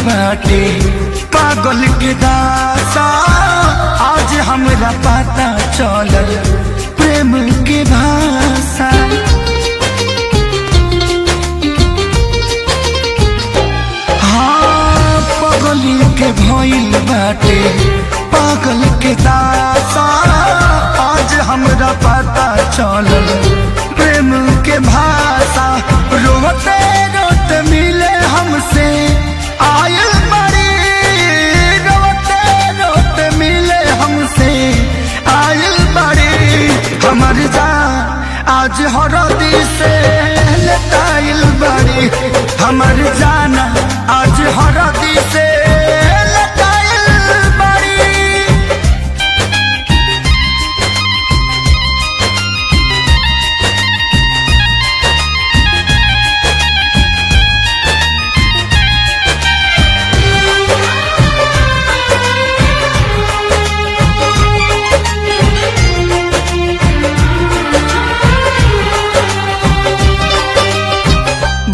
बाटे पागल के दासा। आज हमरा पता चलल प्रेम के भाषा। हाँ पगली के भइल बाटे पागल के दासा। आज हमरा पता चलल प्रेम के भाषा। रोते रोते मिले हमसे आयल बड़ी, रोते रोते मिले हमसे आयल बड़ी। हमर जान आज हरदी से लटाइल बड़ी। हमर जान आज हरदी से लटाइल बड़ी।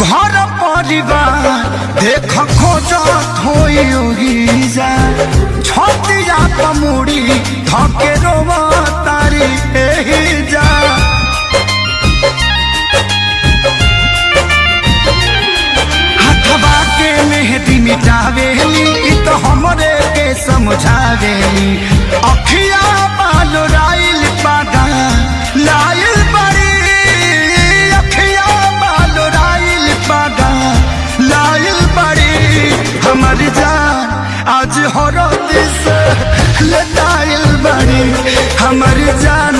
घर परिवार देख खोजत होई जा। छतिया पमुड़ी धके रोवा तारी एही जा। हथवा के मेहदी मिटावेली इ तो हमरे के समझावेली। अखिया बाल राइल पागा लाइल बड़ी। अखिया बाल राइल पागा लाइल बड़ी। हमर जान आज हरदी से लटाइल बड़ी। हमर जान